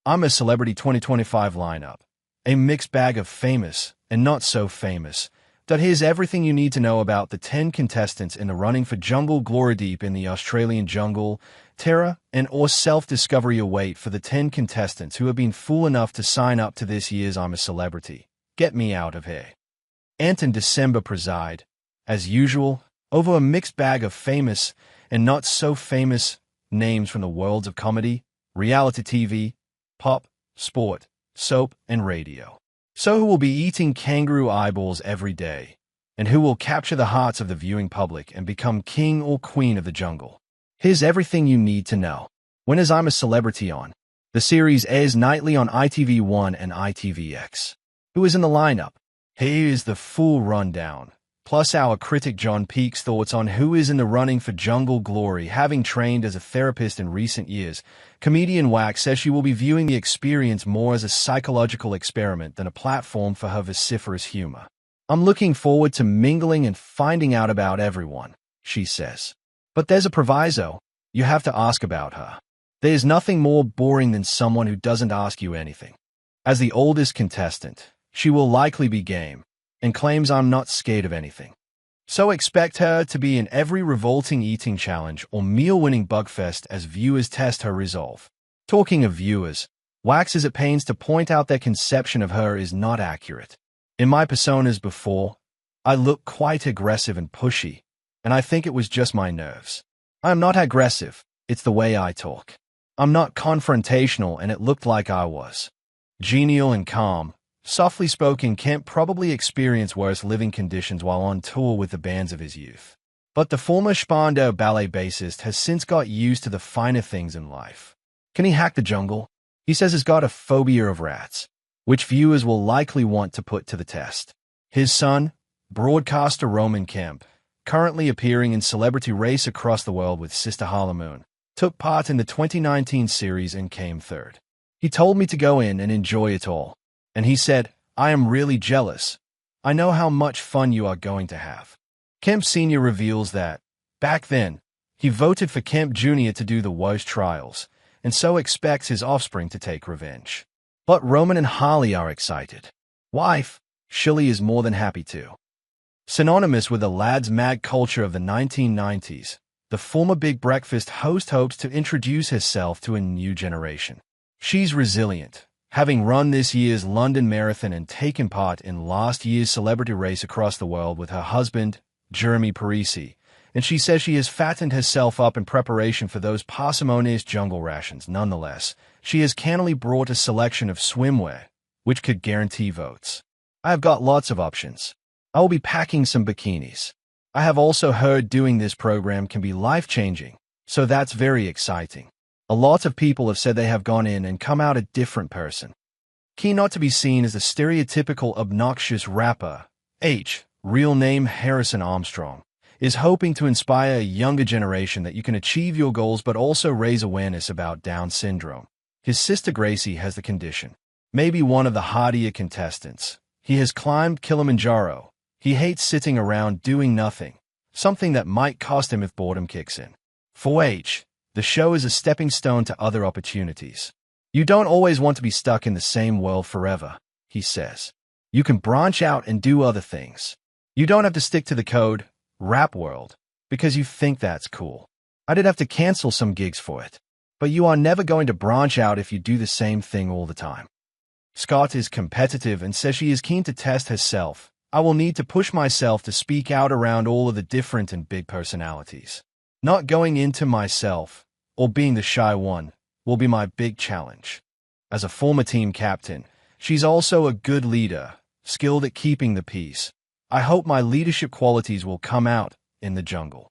I'm a Celebrity 2025 lineup. A mixed bag of famous and not so famous. Here's everything you need to know about the 10 contestants in the running for Jungle Glory deep in the Australian jungle. Terror and or self-discovery await for the 10 contestants who have been fool enough to sign up to this year's I'm a Celebrity. Get me out of here. Ant and December preside, as usual, over a mixed bag of famous and not so famous names from the worlds of comedy, reality TV, pop, sport, soap, and radio. So who will be eating kangaroo eyeballs every day, and who will capture the hearts of the viewing public and become king or queen of the jungle? Here's everything you need to know. When is I'm a Celebrity on? The series airs nightly on ITV1 and ITVX. Who is in the lineup? Here is the full rundown, plus our critic John Peake's thoughts on who is in the running for Jungle Glory. Having trained as a therapist in recent years, comedian Wax says she will be viewing the experience more as a psychological experiment than a platform for her vociferous humor. I'm looking forward to mingling and finding out about everyone, she says. But there's a proviso. You have to ask about her. There's nothing more boring than someone who doesn't ask you anything. As the oldest contestant, she will likely be game, and claims I'm not scared of anything. So expect her to be in every revolting eating challenge or meal-winning bugfest as viewers test her resolve. Talking of viewers, Wax is at pains to point out their conception of her is not accurate. In my personas before, I look quite aggressive and pushy, and I think it was just my nerves. I am not aggressive, it's the way I talk. I'm not confrontational, and it looked like I was. Genial and calm, softly spoken. Kemp probably experienced worse living conditions while on tour with the bands of his youth. But the former Spandau Ballet bassist has since got used to the finer things in life. Can he hack the jungle? He says he's got a phobia of rats, which viewers will likely want to put to the test. His son, broadcaster Roman Kemp, currently appearing in Celebrity Race across the world with sister Harla Moon, took part in the 2019 series and came third. He told me to go in and enjoy it all. And he said, I am really jealous. I know how much fun you are going to have. Kemp Sr. reveals that, back then, he voted for Kemp Jr. to do the worst trials, and so expects his offspring to take revenge. But Roman and Harley are excited. Wife, Shirley, is more than happy to. Synonymous with the lads' mag culture of the 1990s, the former Big Breakfast host hopes to introduce herself to a new generation. She's resilient, having run this year's London Marathon and taken part in last year's Celebrity Race across the world with her husband, Jeremy Parisi, and she says she has fattened herself up in preparation for those parsimonious jungle rations. Nonetheless, she has cannily brought a selection of swimwear, which could guarantee votes. I have got lots of options. I will be packing some bikinis. I have also heard doing this program can be life-changing, so that's very exciting. A lot of people have said they have gone in and come out a different person. Keen not to be seen as the stereotypical obnoxious rapper, real name Harrison Armstrong, is hoping to inspire a younger generation that you can achieve your goals but also raise awareness about Down syndrome. His sister Gracie has the condition. Maybe one of the hardier contestants. He has climbed Kilimanjaro. He hates sitting around doing nothing, something that might cost him if boredom kicks in. For the show is a stepping stone to other opportunities. You don't always want to be stuck in the same world forever, he says. You can branch out and do other things. You don't have to stick to the code, rap world, because you think that's cool. I did have to cancel some gigs for it. But you are never going to branch out if you do the same thing all the time. Scott is competitive and says she is keen to test herself. I will need to push myself to speak out around all of the different and big personalities. Not going into myself, or being the shy one, will be my big challenge. As a former team captain, she's also a good leader, skilled at keeping the peace. I hope my leadership qualities will come out in the jungle.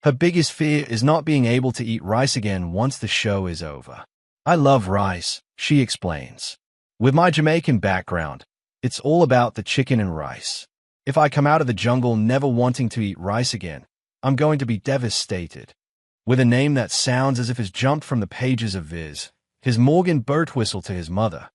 Her biggest fear is not being able to eat rice again once the show is over. I love rice, she explains. With my Jamaican background, it's all about the chicken and rice. If I come out of the jungle never wanting to eat rice again, I'm going to be devastated. With a name that sounds as if it's jumped from the pages of Viz, his Morgan Birtwistle to his mother.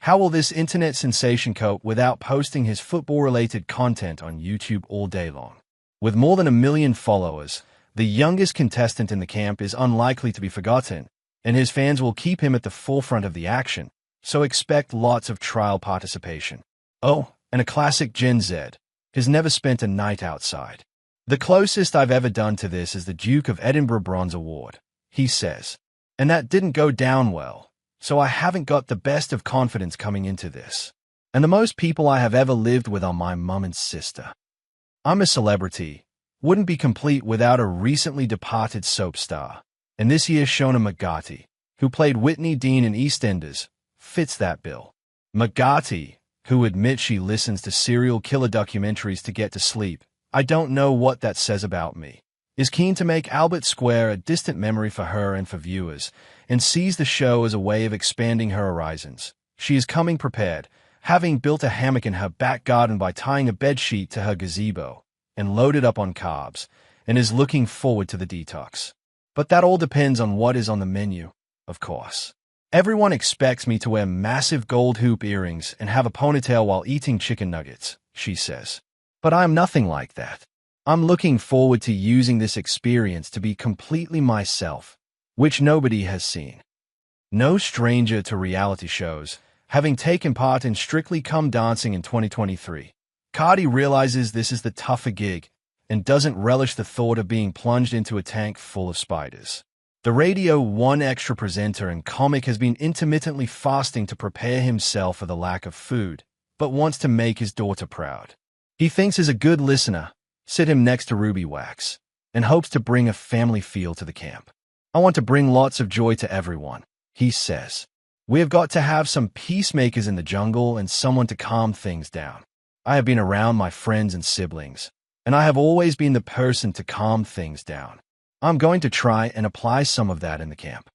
How will this internet sensation cope without posting his football-related content on YouTube all day long? With more than 1 million followers, the youngest contestant in the camp is unlikely to be forgotten, and his fans will keep him at the forefront of the action, so expect lots of trial participation. Oh, and a classic Gen Z has never spent a night outside. The closest I've ever done to this is the Duke of Edinburgh Bronze Award, he says. And that didn't go down well, so I haven't got the best of confidence coming into this. And the most people I have ever lived with are my mum and sister. I'm a celebrity. Wouldn't be complete without a recently departed soap star. And this year's Shona McGarty, who played Whitney Dean in EastEnders, fits that bill. McGarty, who admits she listens to serial killer documentaries to get to sleep, I don't know what that says about me, is keen to make Albert Square a distant memory for her and for viewers, and sees the show as a way of expanding her horizons. She is coming prepared, having built a hammock in her back garden by tying a bedsheet to her gazebo, and loaded up on carbs, and is looking forward to the detox. But that all depends on what is on the menu, of course. Everyone expects me to wear massive gold hoop earrings and have a ponytail while eating chicken nuggets, she says. But I'm nothing like that. I'm looking forward to using this experience to be completely myself, which nobody has seen. No stranger to reality shows, having taken part in Strictly Come Dancing in 2023, Cardi realizes this is the tougher gig and doesn't relish the thought of being plunged into a tank full of spiders. The Radio 1 Extra presenter and comic has been intermittently fasting to prepare himself for the lack of food, but wants to make his daughter proud. He thinks as a good listener, sit him next to Ruby Wax, and hopes to bring a family feel to the camp. I want to bring lots of joy to everyone, he says. We have got to have some peacemakers in the jungle and someone to calm things down. I have been around my friends and siblings, and I have always been the person to calm things down. I'm going to try and apply some of that in the camp.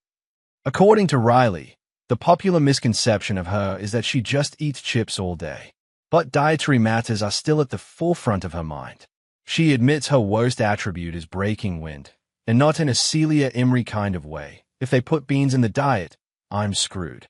According to Riley, the popular misconception of her is that she just eats chips all day. But dietary matters are still at the forefront of her mind. She admits her worst attribute is breaking wind, and not in a Celia Imrie kind of way. If they put beans in the diet, I'm screwed.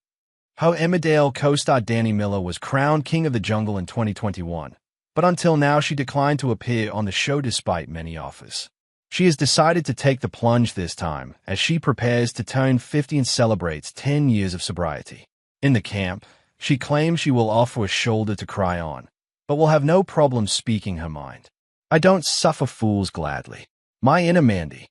How Emmerdale co-star Danny Miller was crowned King of the Jungle in 2021, but until now she declined to appear on the show despite many offers. She has decided to take the plunge this time as she prepares to turn 50 and celebrates 10 years of sobriety. In the camp, she claims she will offer a shoulder to cry on, but will have no problem speaking her mind. I don't suffer fools gladly. My inner Mandy,